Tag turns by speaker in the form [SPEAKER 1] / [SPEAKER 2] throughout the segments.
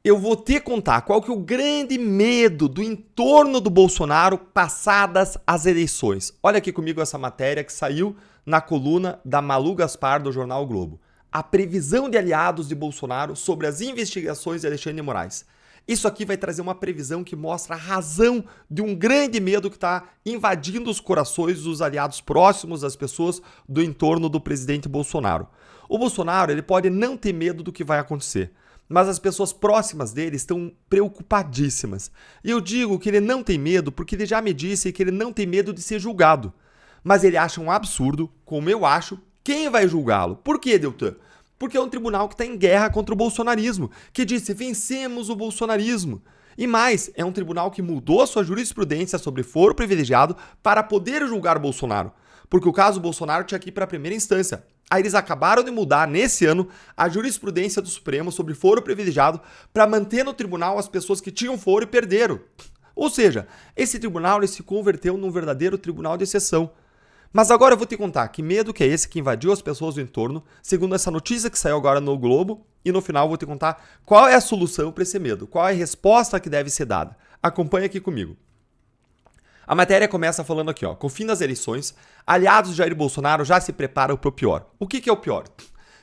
[SPEAKER 1] eu vou te contar qual que é o grande medo do entorno do Bolsonaro passadas as eleições. Olha aqui comigo essa matéria que saiu na coluna da Malu Gaspar do jornal o Globo. A previsão de aliados de Bolsonaro sobre as investigações de Alexandre de Moraes. Isso aqui vai trazer uma previsão que mostra a razão de um grande medo que está invadindo os corações dos aliados próximos das pessoas do entorno do presidente Bolsonaro. O Bolsonaro ele pode não ter medo do que vai acontecer, mas as pessoas próximas dele estão preocupadíssimas. E eu digo que ele não tem medo porque ele já me disse que ele não tem medo de ser julgado. Mas ele acha um absurdo, como eu acho, quem vai julgá-lo. Por quê, Deltan? Porque é um tribunal que está em guerra contra o bolsonarismo, que disse vencemos o bolsonarismo. E mais, é um tribunal que mudou sua jurisprudência sobre foro privilegiado para poder julgar o Bolsonaro. Porque o caso Bolsonaro tinha que ir para a primeira instância. Aí eles acabaram de mudar, nesse ano, a jurisprudência do Supremo sobre foro privilegiado para manter no tribunal as pessoas que tinham foro e perderam. Ou seja, esse tribunal ele se converteu num verdadeiro tribunal de exceção. Mas agora eu vou te contar que medo que é esse que invadiu as pessoas do entorno, segundo essa notícia que saiu agora no Globo, e no final eu vou te contar qual é a solução para esse medo, qual é a resposta que deve ser dada. Acompanha aqui comigo. A matéria começa falando aqui, ó, com o fim das eleições, aliados de Jair Bolsonaro já se preparam para o pior. O que é o pior?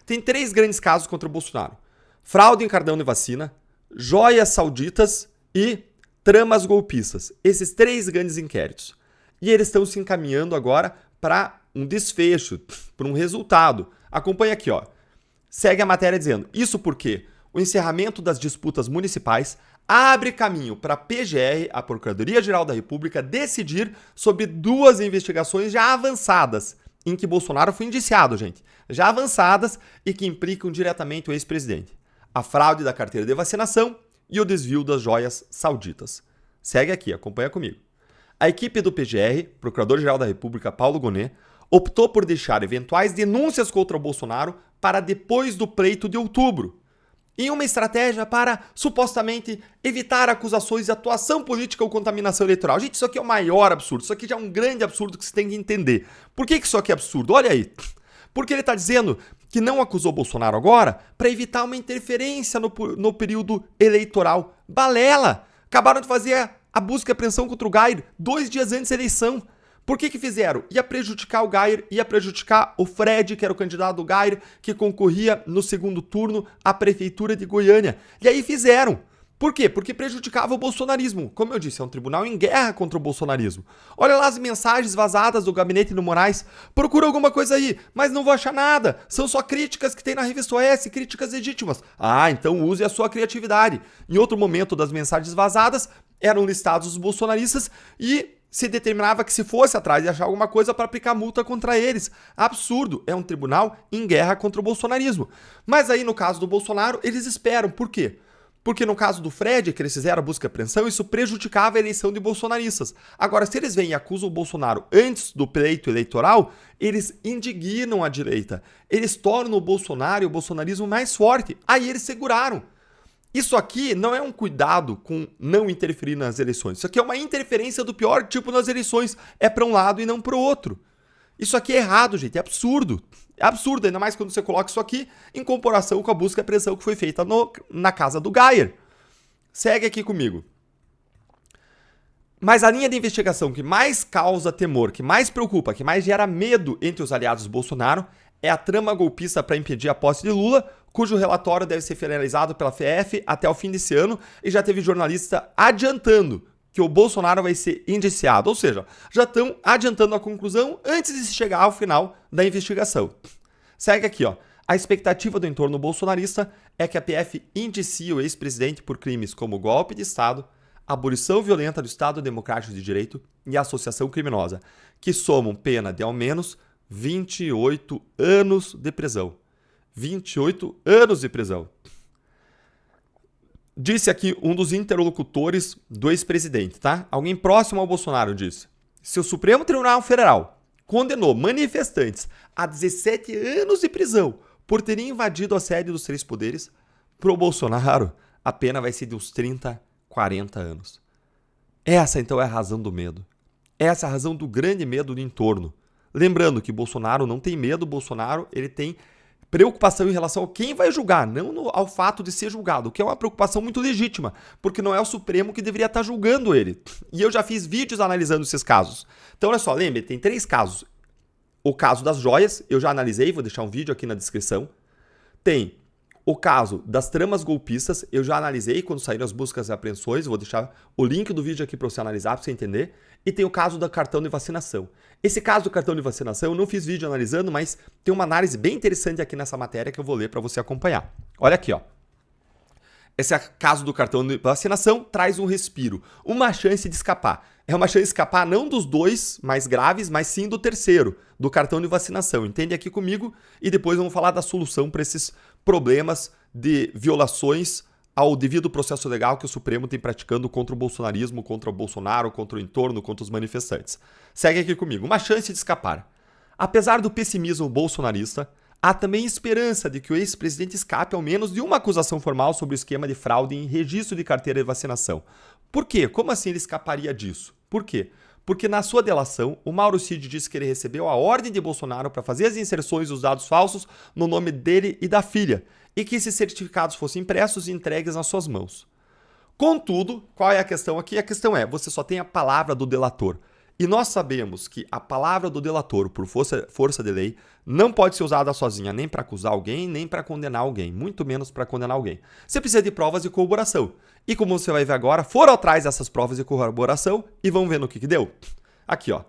[SPEAKER 1] Tem 3 grandes casos contra o Bolsonaro. Fraude em cartão de vacina, joias sauditas e tramas golpistas. Esses 3 grandes inquéritos. E eles estão se encaminhando agora para um desfecho, para um resultado. Acompanha aqui, ó. Segue a matéria dizendo, isso porque o encerramento das disputas municipais abre caminho para a PGR, a Procuradoria-Geral da República, decidir sobre 2 investigações já avançadas, em que Bolsonaro foi indiciado, gente. Já avançadas e que implicam diretamente o ex-presidente. A fraude da carteira de vacinação e o desvio das joias sauditas. Segue aqui, acompanha comigo. A equipe do PGR, Procurador-Geral da República Paulo Gonet, optou por deixar eventuais denúncias contra o Bolsonaro para depois do pleito de outubro, em uma estratégia para, supostamente, evitar acusações de atuação política ou contaminação eleitoral. Gente, isso aqui é o maior absurdo. Isso aqui já é um grande absurdo que você tem que entender. Por que isso aqui é absurdo? Olha aí. Porque ele está dizendo que não acusou Bolsonaro agora para evitar uma interferência no período eleitoral. Balela! Acabaram de fazer a busca e apreensão contra o Geir 2 dias antes da eleição. Por que fizeram? Ia prejudicar o Geir, ia prejudicar o Fred, que era o candidato do Geir, que concorria no segundo turno à prefeitura de Goiânia. E aí fizeram. Por quê? Porque prejudicava o bolsonarismo. Como eu disse, é um tribunal em guerra contra o bolsonarismo. Olha lá as mensagens vazadas do gabinete do Moraes. Procura alguma coisa aí, mas não vou achar nada. São só críticas que tem na revista OS, críticas legítimas. Ah, então use a sua criatividade. Em outro momento das mensagens vazadas, eram listados os bolsonaristas e se determinava que se fosse atrás de achar alguma coisa para aplicar multa contra eles. Absurdo, é um tribunal em guerra contra o bolsonarismo. Mas aí no caso do Bolsonaro, eles esperam. Por quê? Porque no caso do Fred, que eles fizeram a busca e apreensão, isso prejudicava a eleição de bolsonaristas. Agora, se eles vêm e acusam o Bolsonaro antes do pleito eleitoral, eles indignam a direita. Eles tornam o Bolsonaro e o bolsonarismo mais forte. Aí eles seguraram. Isso aqui não é um cuidado com não interferir nas eleições. Isso aqui é uma interferência do pior tipo nas eleições. É para um lado e não para o outro. Isso aqui é errado, gente. É absurdo. É absurdo, ainda mais quando você coloca isso aqui em comparação com a busca e apreensão que foi feita na casa do Geir. Segue aqui comigo. Mas a linha de investigação que mais causa temor, que mais preocupa, que mais gera medo entre os aliados do Bolsonaro é a trama golpista para impedir a posse de Lula, cujo relatório deve ser finalizado pela FF até o fim desse ano, e já teve jornalista adiantando que o Bolsonaro vai ser indiciado, ou seja, já estão adiantando a conclusão antes de se chegar ao final da investigação. Segue aqui, ó. A expectativa do entorno bolsonarista é que a PF indicie o ex-presidente por crimes como golpe de Estado, abolição violenta do Estado Democrático de Direito e associação criminosa, que somam pena de ao menos 28 anos de prisão. 28 anos de prisão. Disse aqui um dos interlocutores do ex-presidente, tá? Alguém próximo ao Bolsonaro disse: se o Supremo Tribunal Federal condenou manifestantes a 17 anos de prisão por terem invadido a sede dos 3 poderes, pro Bolsonaro a pena vai ser de uns 30, 40 anos. Essa então é a razão do medo. Essa é a razão do grande medo do entorno. Lembrando que Bolsonaro não tem medo, Bolsonaro ele tem preocupação em relação a quem vai julgar, não ao fato de ser julgado, o que é uma preocupação muito legítima, porque não é o Supremo que deveria estar julgando ele. E eu já fiz vídeos analisando esses casos. Então, olha só, lembre, tem 3 casos. O caso das joias, eu já analisei, vou deixar um vídeo aqui na descrição. Tem o caso das tramas golpistas, eu já analisei quando saíram as buscas e apreensões, vou deixar o link do vídeo aqui para você analisar, para você entender. E tem o caso do cartão de vacinação. Esse caso do cartão de vacinação, eu não fiz vídeo analisando, mas tem uma análise bem interessante aqui nessa matéria que eu vou ler para você acompanhar. Olha aqui, ó. Esse caso do cartão de vacinação traz um respiro, uma chance de escapar. É uma chance de escapar não dos 2 mais graves, mas sim do terceiro, do cartão de vacinação. Entende aqui comigo? E depois vamos falar da solução para esses problemas de violações ao devido processo legal que o Supremo tem praticando contra o bolsonarismo, contra o Bolsonaro, contra o entorno, contra os manifestantes. Segue aqui comigo. Uma chance de escapar. Apesar do pessimismo bolsonarista, há também esperança de que o ex-presidente escape ao menos de uma acusação formal sobre o esquema de fraude em registro de carteira de vacinação. Por quê? Como assim ele escaparia disso? Por quê? Porque na sua delação, o Mauro Cid disse que ele recebeu a ordem de Bolsonaro para fazer as inserções dos dados falsos no nome dele e da filha, e que esses certificados fossem impressos e entregues nas suas mãos. Contudo, qual é a questão aqui? A questão é, você só tem a palavra do delator. E nós sabemos que a palavra do delator, por força de lei, não pode ser usada sozinha nem para acusar alguém, nem para condenar alguém, muito menos para condenar alguém. Você precisa de provas de corroboração. E como você vai ver agora, foram atrás dessas provas de corroboração e vão ver no que deu. Aqui, ó.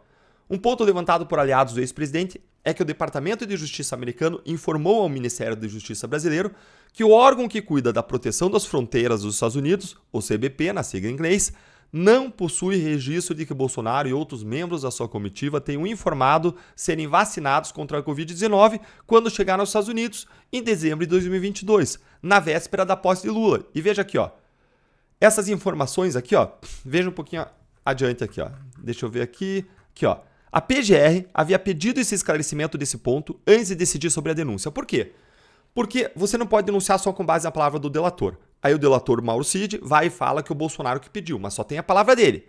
[SPEAKER 1] Um ponto levantado por aliados do ex-presidente é que o Departamento de Justiça americano informou ao Ministério da Justiça brasileiro que o órgão que cuida da proteção das fronteiras dos Estados Unidos, o CBP, na sigla em inglês, não possui registro de que Bolsonaro e outros membros da sua comitiva tenham informado serem vacinados contra a Covid-19 quando chegaram aos Estados Unidos em dezembro de 2022, na véspera da posse de Lula. E veja aqui, ó. Essas informações aqui, ó, veja um pouquinho adiante aqui, ó. Deixa eu ver aqui. Aqui, ó. A PGR havia pedido esse esclarecimento desse ponto antes de decidir sobre a denúncia. Por quê? Porque você não pode denunciar só com base na palavra do delator. Aí o delator Mauro Cid vai e fala que o Bolsonaro que pediu, mas só tem a palavra dele.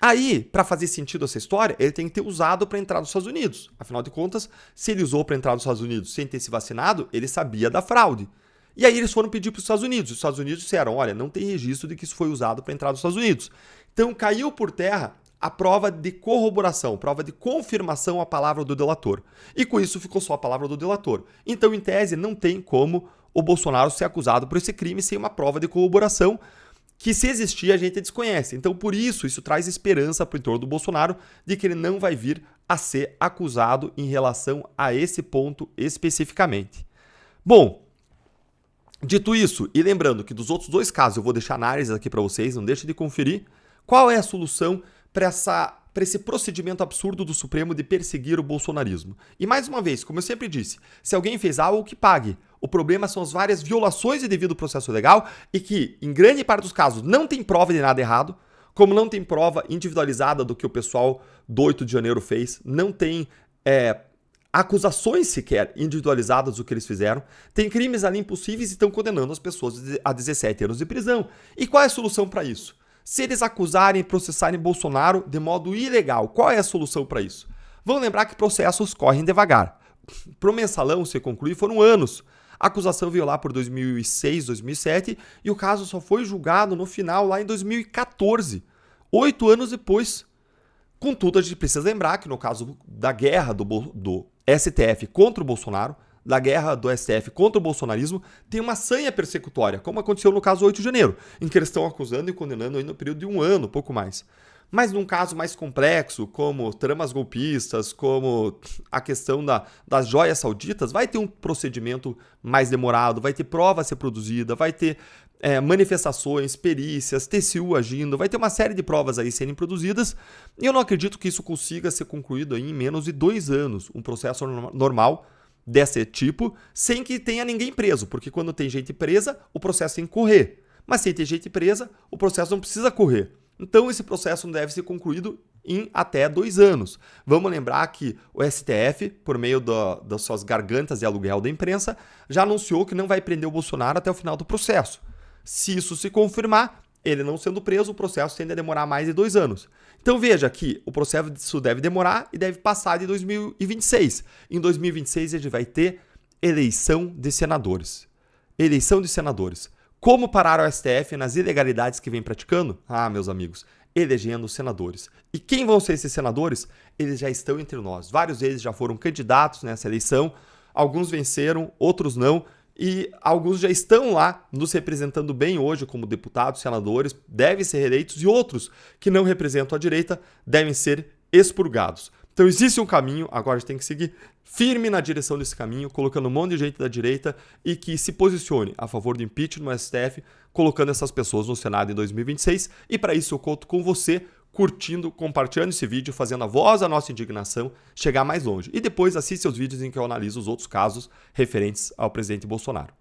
[SPEAKER 1] Aí, para fazer sentido essa história, ele tem que ter usado para entrar nos Estados Unidos. Afinal de contas, se ele usou para entrar nos Estados Unidos sem ter se vacinado, ele sabia da fraude. E aí eles foram pedir para os Estados Unidos. Os Estados Unidos disseram, olha, não tem registro de que isso foi usado para entrar nos Estados Unidos. Então caiu por terra a prova de corroboração, prova de confirmação à palavra do delator. E com isso ficou só a palavra do delator. Então, em tese, não tem como o Bolsonaro ser acusado por esse crime sem uma prova de corroboração que, se existir, a gente desconhece. Então, por isso traz esperança para o entorno do Bolsonaro de que ele não vai vir a ser acusado em relação a esse ponto especificamente. Bom, dito isso, e lembrando que dos outros 2 casos eu vou deixar análises aqui para vocês, não deixe de conferir, qual é a solução para esse procedimento absurdo do Supremo de perseguir o bolsonarismo. E mais uma vez, como eu sempre disse, se alguém fez algo, que pague. O problema são as várias violações de devido processo legal e que, em grande parte dos casos, não tem prova de nada errado, como não tem prova individualizada do que o pessoal do 8 de janeiro fez, não tem acusações sequer individualizadas do que eles fizeram, tem crimes ali impossíveis e estão condenando as pessoas a 17 anos de prisão. E qual é a solução para isso? Se eles acusarem e processarem Bolsonaro de modo ilegal, qual é a solução para isso? Vamos lembrar que processos correm devagar. Para o mensalão se concluir foram anos. A acusação veio lá por 2006, 2007 e o caso só foi julgado no final lá em 2014, 8 anos depois. Contudo, a gente precisa lembrar que no caso da guerra do STF contra o Bolsonaro, da guerra do STF contra o bolsonarismo, tem uma sanha persecutória, como aconteceu no caso 8 de janeiro, em que eles estão acusando e condenando aí no período de 1 ano, pouco mais. Mas num caso mais complexo, como tramas golpistas, como a questão das joias sauditas, vai ter um procedimento mais demorado, vai ter prova a ser produzida, vai ter manifestações, perícias, TCU agindo, vai ter uma série de provas aí serem produzidas, e eu não acredito que isso consiga ser concluído aí em menos de 2 anos, um processo normal desse tipo, sem que tenha ninguém preso, porque quando tem gente presa, o processo tem que correr. Mas sem ter gente presa, o processo não precisa correr. Então esse processo não deve ser concluído em até 2 anos. Vamos lembrar que o STF, por meio das suas gargantas de aluguel da imprensa, já anunciou que não vai prender o Bolsonaro até o final do processo. Se isso se confirmar, ele não sendo preso, o processo tende a demorar mais de 2 anos. Então veja que o processo deve demorar e deve passar de 2026. Em 2026 a gente vai ter eleição de senadores. Eleição de senadores. Como parar o STF nas ilegalidades que vem praticando? Ah, meus amigos, elegendo senadores. E quem vão ser esses senadores? Eles já estão entre nós. Vários deles já foram candidatos nessa eleição. Alguns venceram, outros não. E alguns já estão lá nos representando bem hoje como deputados, senadores, devem ser reeleitos. E outros que não representam a direita devem ser expurgados. Então existe um caminho, agora a gente tem que seguir firme na direção desse caminho, colocando um monte de gente da direita e que se posicione a favor do impeachment no STF, colocando essas pessoas no Senado em 2026. E para isso eu conto com você, curtindo, compartilhando esse vídeo, fazendo a voz da nossa indignação chegar mais longe. E depois assiste os vídeos em que eu analiso os outros casos referentes ao presidente Bolsonaro.